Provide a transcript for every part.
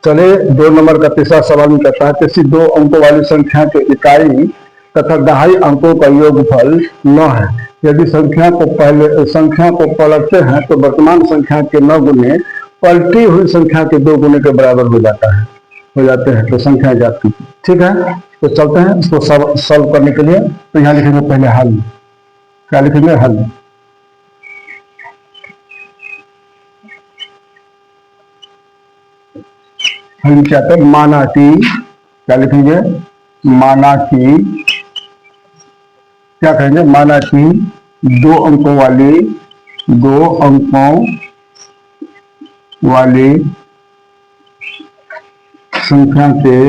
चलिए 2 नंबर का तीसरा सवाल में कहता है किसी 2 अंकों वाली संख्या के इकाई तथा दहाई अंकों का योगफल 9 है। यदि संख्या को पलटते हैं तो वर्तमान संख्या के 9 गुने पलटी हुई संख्या के 2 गुने के बराबर हो जाते हैं तो संख्या ज्ञात कीजिए। ठीक है, तो चलते हैं इसको सॉल्व करने के लिए। तो यहाँ लिखेंगे पहले हल। क्या लिखेंगे? हल। हम क्या कहते हैं? माना कि, क्या लिखेंगे? माना कि, क्या कहेंगे? माना कि 2 अंकों वाली संख्या के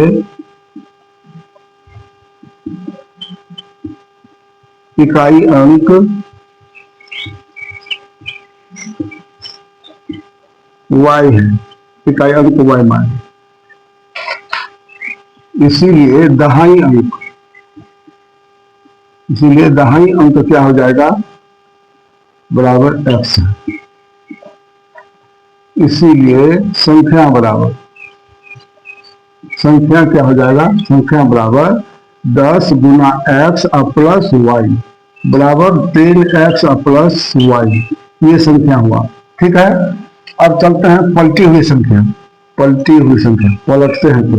इकाई अंक y है, इकाई अंक y मान, इसीलिए दहाई अंक क्या हो जाएगा? बराबर x है। इसीलिए संख्या क्या हो जाएगा? संख्या बराबर 10 गुना x प्लस वाई बराबर 10x प्लस वाई, ये संख्या हुआ। ठीक है, अब चलते हैं पलटी हुई संख्या। पलटते हैं तो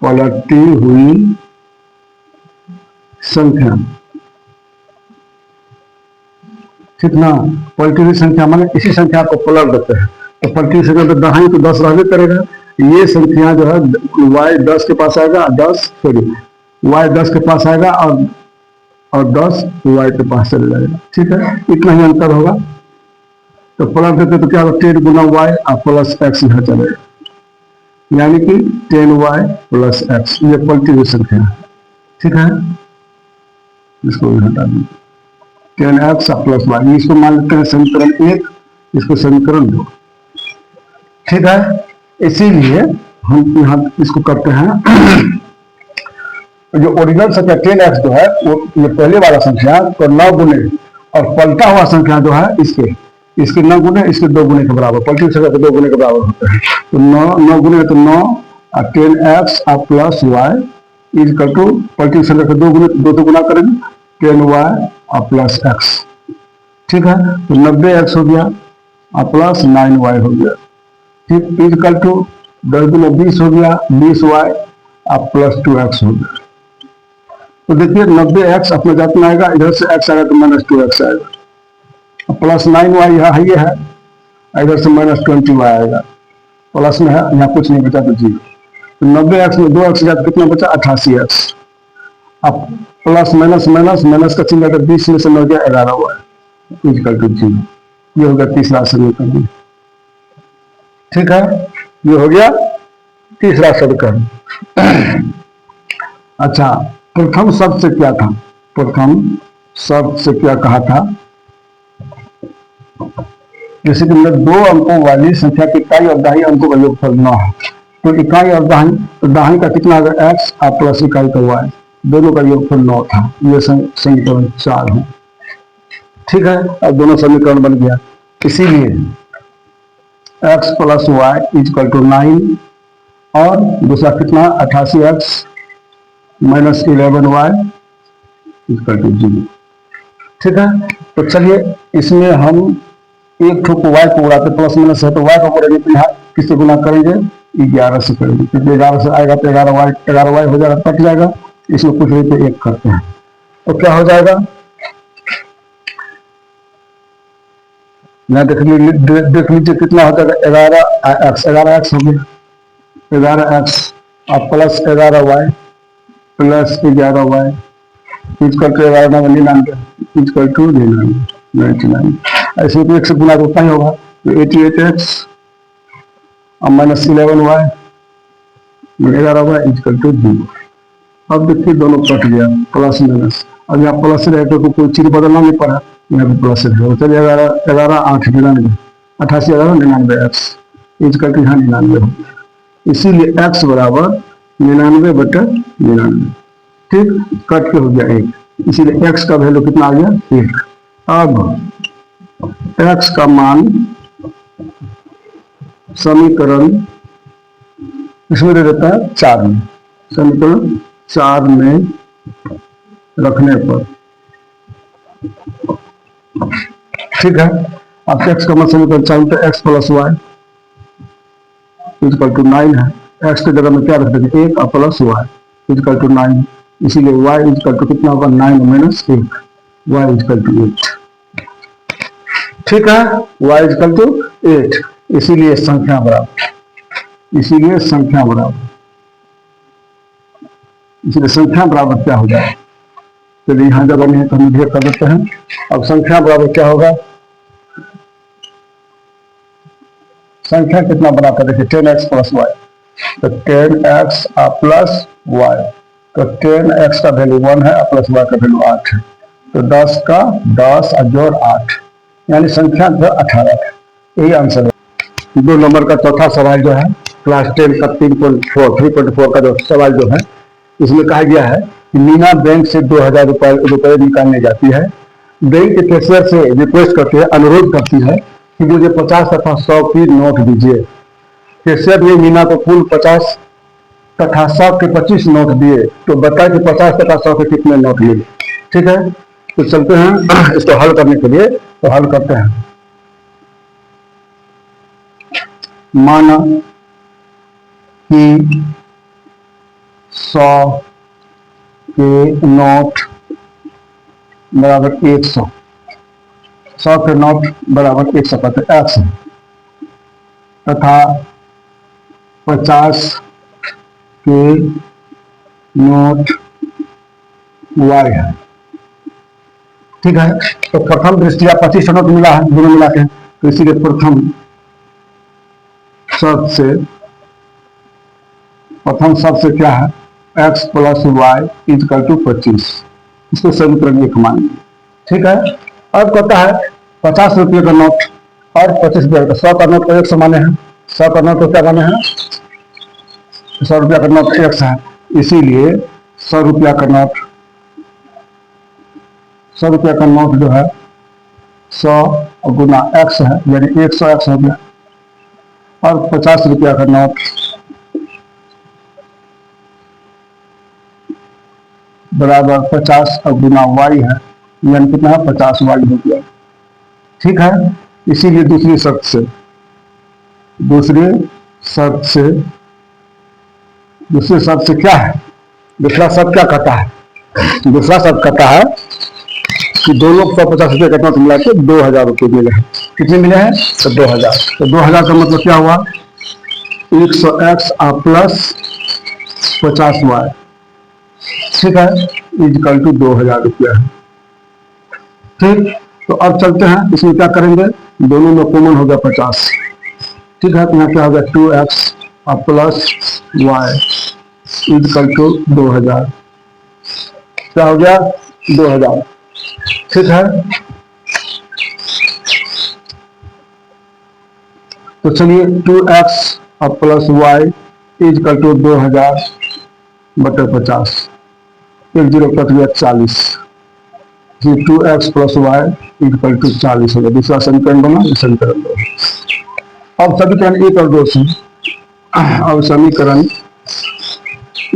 पलटी हुई संख्या, ठीक ना? पलटी हुई संख्या माने इसी संख्या को पलट देते हैं तो पलटी हुई संख्या तो दहाई तो 10 रहबे करेगा। ये संख्या जो है y 10 के पास आएगा, y 10 के पास आएगा और 10 y के पास चले जाएगा। ठीक है, इतना ही अंतर होगा। तो पलट देते तो क्या होगा? 10 गुना y प्लस x यहाँ चलेगा, यानी कि 10y प्लस x, ये पलटी हुई संख्या है। ठीक है, इसको भी हटा दीजिए। 10x प्लस y, इसको मान लेते हैं समीकरण 1, इसको समीकरण 2। ठीक है, इसीलिए हम यहाँ इसको करते हैं। जो ओरिजिनल संख्या 10x जो है वो ये पहले वाला संख्या तो 9 गुने, और पलटा हुआ संख्या जो है इसके 9 गुने, इसके 2 गुने के बराबर, पलटी संख्या के 2 गुने के बराबर होते हैं। तो 9 गुने तो 9 और 10x plus y equal to पलटी संख्या के 2 गुने, 2 गुना करेंगे 10y प्लस x। ठीक है, तो 90x हो गया प्लस 9y हो गया। ठीक, इक्वल टू 10 गुना 20 हो गया, 20y प्लस 2x हो गया। तो देखिए 90x अपने जात में आएगा, इधर से x आएगा तो माइनस 2x आएगा, प्लस 9y यहाँ ये है, इधर से माइनस 20y आएगा, प्लस में है, यहाँ कुछ नहीं बचा तो 0। तो 90x में 2x जाता कितना बचा? 88x। अब प्लस माइनस का चिन्ह अगर 20 में से 9 गया 11y इक्वल टू 0। ये हो गया तीसरा समीकरण। ठीक है, ये हो गया तीसरा समीकरण। अच्छा, प्रथम शब्द से क्या था? प्रथम शब्द से क्या कहा था? जैसे कि 2 अंकों वाली संख्या की इकाई और दहाई अंकों का योगफल 9 है। तो इकाई और दहाई का कितना आ गया? x प्लस इकाई का y, दोनों का योगफल 9 था। ये समीकरण 4 है। ठीक है, अब दोनों समीकरण बन गया। इसीलिए x plus y equal to 9 और दूसरा कितना? 88x minus 11y equal to 0। ठीक है, तो चलिए इसमें हम एक ठोक y को उड़ाते, प्लस माइनस है तो y को करेंगे तो यहाँ किससे गुना करेंगे? 11 से करेंगे, क्योंकि 11 से आएगा तो 11y हो जाएगा, कट जाएगा। इसमें कुछ नहीं तो 1 करते हैं तो क्या हो जाएगा? यहाँ देख लीजिए कितना हो जाएगा? 11x हो गया, 11x plus 11y plus 11y equal to 11 equal to 99। ऐसे तो 1 से गुना तो उतना ही होगा, तो 88x और minus 11y 11y equal to 0। अब देखिए दोनों कट गया, प्लस माइनस। अब यहाँ प्लस रहे तो कोई चीज बदलना नहीं पड़ा, यहाँ पे प्लस है। चलिए 11 8 99 88 11 99x इक्वल टू यहाँ 99 हो गया। इसीलिए x बराबर 99/99। ठीक, कट के हो गया 1, इसीलिए x का वैल्यू कितना आ गया? 1। अब x का मान समीकरण इसमें दे देते हैं 4 में, समीकरण 4 में रखने पर, ठीक है। अब एक्स का समीकरण 4 में x plus y equal to 9 है। एक्स की जगह में क्या रख देंगे 1 और प्लस वाई इक्वल टू 9, इसीलिए वाई इक्वल टू कितना होगा 9 माइनस 1, वाई इक्वल टू 8, ठीक है। वाई इक्वल टू 8, इसीलिए संख्या बराबर, इसीलिए संख्या बराबर, इसलिए संख्या बराबर क्या हो जाए, चलिए यहां जगह नहीं है तो हम ढेर कर देते हैं। अब संख्या बराबर क्या होगा, संख्या कितना बना कर देखिए 10x प्लस वाई, तो 10x प्लस वाई, तो 10x का वैल्यू 1 है, प्लस वाई का वैल्यू 8 है, तो 10 का 10 और जोड़ 8, यानी संख्या जो 18 है। यही आंसर है। 2 नंबर का चौथा सवाल जो है क्लास 10 का 3.4 का जो सवाल जो है, इसमें कहा गया है कि मीना बैंक से 2000 रुपए निकालने जाती है। बैंक के कैशियर से रिक्वेस्ट करती है, अनुरोध करती है कि मुझे 50 तथा 100 की नोट दीजिए। कैशियर ने मीना को कुल 50 तथा 100 के 25 नोट दिए, तो बताए कि 50 तथा 100 के कितने नोट लिए, ठीक है। तो चलते हैं इसको हल करने के लिए, तो हल करते हैं। माना कि 100 के नोट बराबर 100, 100 के नोट बराबर 100 का एक्स है, तथा 50 के नोट वाई है, ठीक है। तो प्रथम दृष्टिया 25 नोट मिला है दोनों मिला के, तो इसीलिए प्रथम शब्द से क्या है x plus y equal to 25, इसको समीकरण 1 मानेंगे, ठीक है। अब कहता है 50 रुपये का नोट और 25 रुपये का, 100 का नोट को 100 माने हैं, 100 का नोट को क्या माने हैं 100 रुपया का नोट 100 है, इसीलिए 100 रुपया का नोट, 100 रुपया का नोट जो है 100 गुना x है, यानी 100 x हो गया, और 50 रुपया का नोट बराबर 50 गुना y है, यानी कितना है 50 y हो गया, ठीक है। इसीलिए दूसरी शर्त से क्या है, दूसरा शर्त क्या कहता है, दूसरा शर्त कहता है कि दोनों को 50 रुपये का नोट मिला के 2000 रुपये मिले हैं। कितने मिले हैं तो 2000, तो 2000 का मतलब क्या हुआ 100x प्लस 50y, ठीक है, इक्वल टू 2000 रुपया है, ठीक। तो अब चलते हैं, इसमें क्या करेंगे, दोनों में कॉमन हो गया 50, ठीक है। तो यहाँ क्या हो गया 2x plus y equal to 2000, क्या हो गया 2000, ठीक है। तो चलिए 2x plus y equal to 2000 बटे 50, 1 0 कट गया 40, 2x plus y equal to 40 हो गया। दूसरा समीकरण बना, समीकरण 2। अब समीकरण 1 और 2 से, अब समीकरण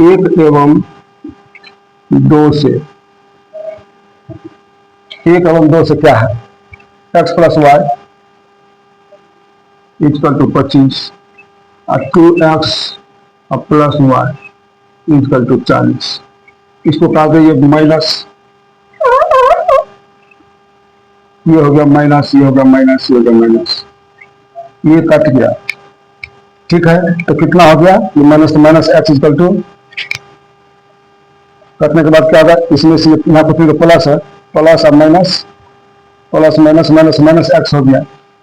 1 एवं 2 से, 1 एवं 2 से क्या है x plus y equal to 25 और 2x plus y equal to 40, इसको कहा गया ये माइनस, ये हो गया माइनस, ये हो गया माइनस, ये हो गया माइनस, ये कट गया, ठीक है। तो कितना हो गया ये माइनस, तो माइनस एक्स इक्वल टू, कटने के बाद क्या होगा, इसमें से यहाँ पर फिर प्लस है, प्लस और minus, plus minus minus minus x हो गया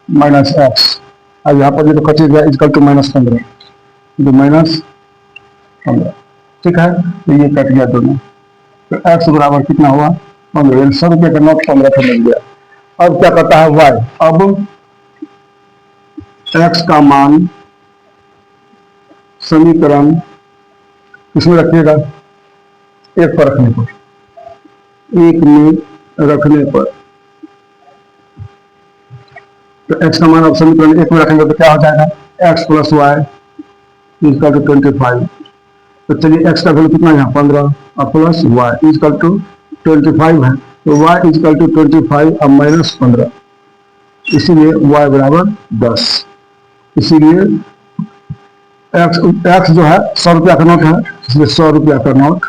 माइनस एक्स, अब यहाँ पर ये तो कट गया इक्वल टू माइनस 15, जो माइनस 15, ठीक है। तो ये कट गया दोनों, तो एक्स बराबर कितना हुआ 15, 100 रुपये का नोट 15 का मिल गया। अब क्या करता है वाई, अब एक्स का मान समीकरण इसमें रखिएगा 1 पर रखने पर, 1 में रखने पर, तो x का मान अब समीकरण 1 में रखेंगे तो क्या हो जाएगा x plus y equal to 25। तो चलिए एक्स का वैल्यू कितना है यहाँ 15 और प्लस वाई इक्वल टू 25 है, तो वाई इक्वल टू 25 और माइनस 15, इसीलिए वाई बराबर 10। इसीलिए एक्स जो है 100 रुपया का नोट है, इसलिए 100 रुपया का नोट,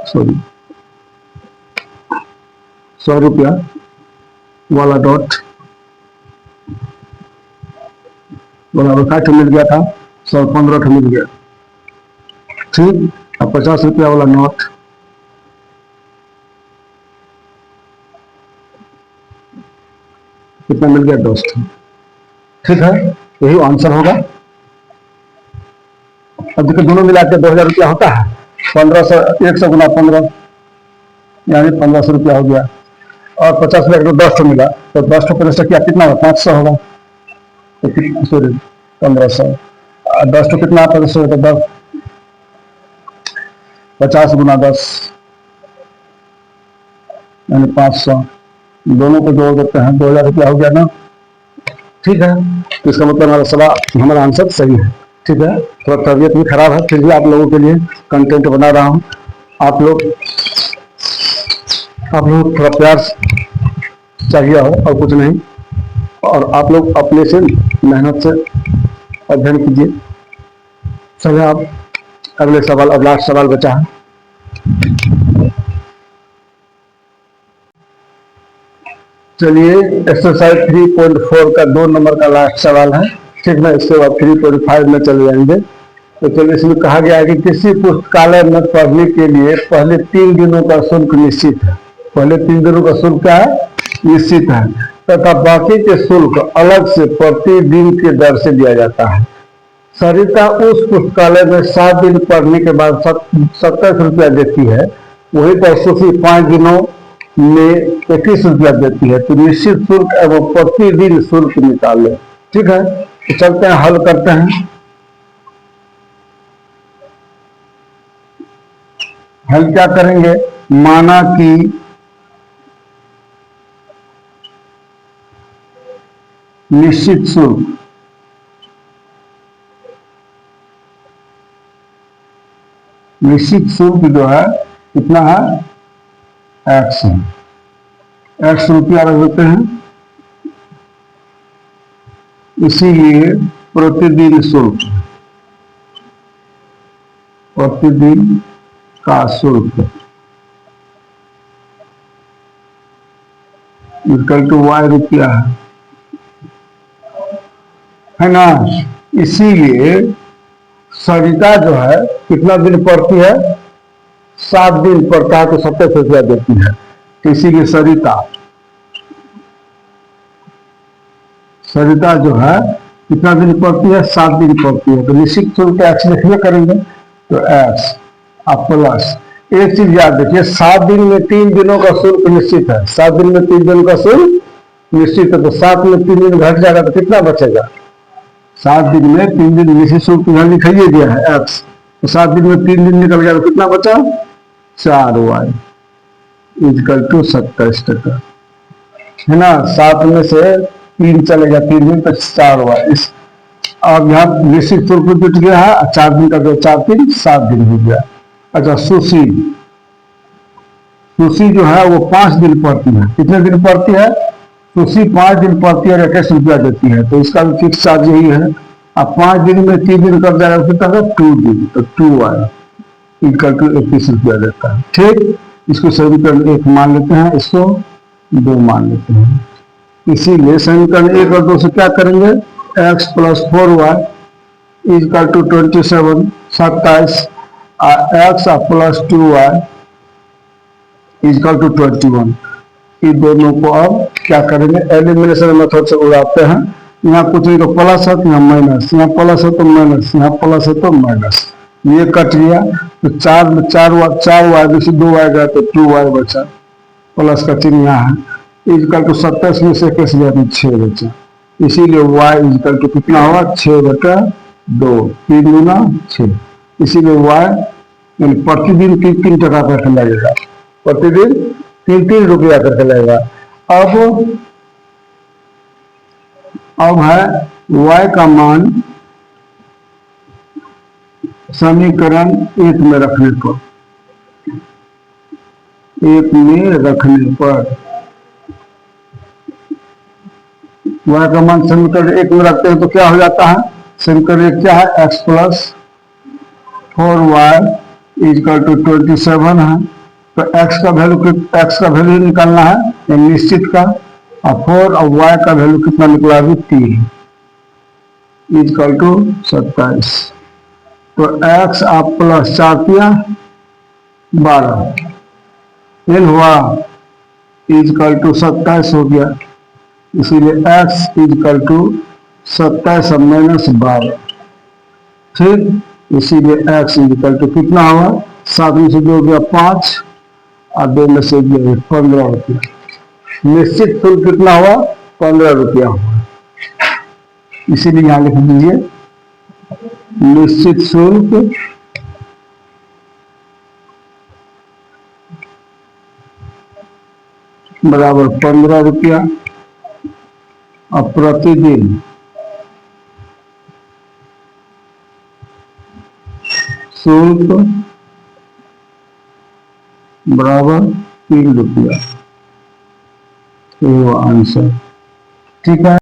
सॉरी 100 रुपया वाला डॉट बराबर का मिल गया था 115 मिल गया, ठीक। अब 50 रुपया वाला नोट कितना मिल गया 10, ठीक है, यही आंसर होगा। अब देखिए दोनों मिला के 2000 रुपया होता है, 1500 100 गुना 15 यानी 1500 रुपया हो गया, और 50 रुपया को 10 मिला, तो 10 को किया कितना होगा 500 होगा, तो सॉरी 1500, 10 कितना 500 होगा, 10 50 गुना 10 यानी 500, दोनों को जोड़ देते हैं 2000 रुपया हो गया ना, ठीक है। तो इसका मतलब हमारा सवाल, हमारा आंसर सही है, ठीक है। थोड़ा तबीयत भी खराब है, फिर भी आप लोगों के लिए कंटेंट बना रहा हूँ। आप लोग थोड़ा प्यार चाहिए हो और कुछ नहीं, और आप लोग अपने से मेहनत से अध्ययन कीजिए। चलिए आप अगले सवाल, अब लास्ट सवाल बचा है। चलिए एक्सरसाइज 3.4 का 2 नंबर का लास्ट सवाल है, ठीक है। इसके बाद 3.5 में चले जाएंगे। तो चलिए इसमें कहा गया है कि किसी पुस्तकालय में पढ़ने के लिए पहले 3 दिनों का शुल्क निश्चित है, पहले 3 दिनों का शुल्क क्या है निश्चित है, तथा बाकी के शुल्क अलग से प्रतिदिन के दर से दिया जाता है। सरिता उस पुस्तकालय में 7 दिन पढ़ने के बाद 27 रुपया देती है, वही पर सुफी 5 दिनों में 21 रुपया देती है, तो निश्चित शुल्क एवं प्रतिदिन शुल्क निकाले, ठीक है। तो चलते हैं हल करते हैं। हल क्या करेंगे, माना कि निश्चित शुल्क जो है कितना है एक्स है, एक्स रुपया रख देते हैं, इसीलिए प्रतिदिन शुल्क, प्रतिदिन का शुल्क इक्वल टू वाई रुपया है ना। इसीलिए सरिता जो है कितना दिन पढ़ती है 7 दिन पढ़ता है, तो 27 रुपया देती है, तो इसीलिए सरिता जो है कितना दिन पढ़ती है 7 दिन पढ़ती है, तो निश्चित शुल्क एक्स लिखिए करेंगे, तो एक्स आप प्लस, एक चीज याद रखिए 7 दिन में 3 दिनों का शुल्क निश्चित है, 7 दिन में 3 दिनों का शुल्क निश्चित है, तो 7 में 3 दिन घट जाएगा तो कितना बचेगा, 7 दिन में 3 दिन निश्चित शुल्क यहाँ लिखाइए दिया है एक्स, तो 7 दिन में 3 दिन निकल गया तो कितना बचा 4 वाई इक्वल टू 27 टका, है ना। 7 में से 3 चलेगा, 3 दिन तक 4 वाई, अब यहाँ निश्चित शुल्क जुट गया है, 4 दिन का जो 4 दिन 7 दिन हो गया। अच्छा सुशी जो है वो 5 दिन पढ़ती है, कितने दिन पढ़ती है सुशी 5 दिन पढ़ती है और 21 रुपया देती है, तो इसका भी फिक्स चार्ज यही है। अब 5 दिन में 3 दिन कर जाएगा कितना है 2 दिन, तो 2 आया इक्वल टू 21 रुपया देता है, ठीक। इसको समीकरण 1 मान लेते हैं, इसको 2 मान लेते हैं, इसीलिए समीकरण 1 और 2 से क्या करेंगे x plus 4y equal to 27 x plus 2y equal to 21, इन दोनों को अब क्या करेंगे एलिमिनेशन मेथड से उड़ाते हैं, यहाँ कुछ नहीं तो प्लस है तो यहाँ माइनस, यहाँ प्लस है तो माइनस, यहाँ प्लस है तो माइनस, ये कट गया, तो 4 में 4 वाई 2 वाई गया तो 2 वाई बचा, प्लस का चिन्ह यहाँ है, इक्वल टू 27 में से 21 गया तो 6 बचा, इसीलिए वाई इक्वल टू कितना होगा 6/2, 3 गुना 6, इसीलिए वाई यानी प्रतिदिन 3 टका करके लगेगा, प्रतिदिन 3 रुपया करके लगेगा। अब है y का मान समीकरण एक में रखने पर, y का मान समीकरण एक में रखते हैं तो क्या हो जाता है? समीकरण एक क्या है? x plus 4y is equal to 27 है। तो x का वैल्यू निकालना है निश्चित का, और 4 और y का वैल्यू कितना निकला अभी? 3 इजकल टू 27। तो x आप प्लस 4 12 एल हुआ इजकल टू 27 हो गया, इसीलिए x इजकल टू 27 माइनस 12। ठीक, इसीलिए x इजकल टू कितना हुआ? 7 में से 2 गया 5 और 2 में से 15 रुपया। निश्चित शुल्क कितना हुआ? 15 रुपया हुआ। इसीलिए यहां लिख दीजिए निश्चित शुल्क बराबर 15 रुपया और प्रतिदिन शुल्क बराबर 3 रुपया। ये आंसर ठीक है।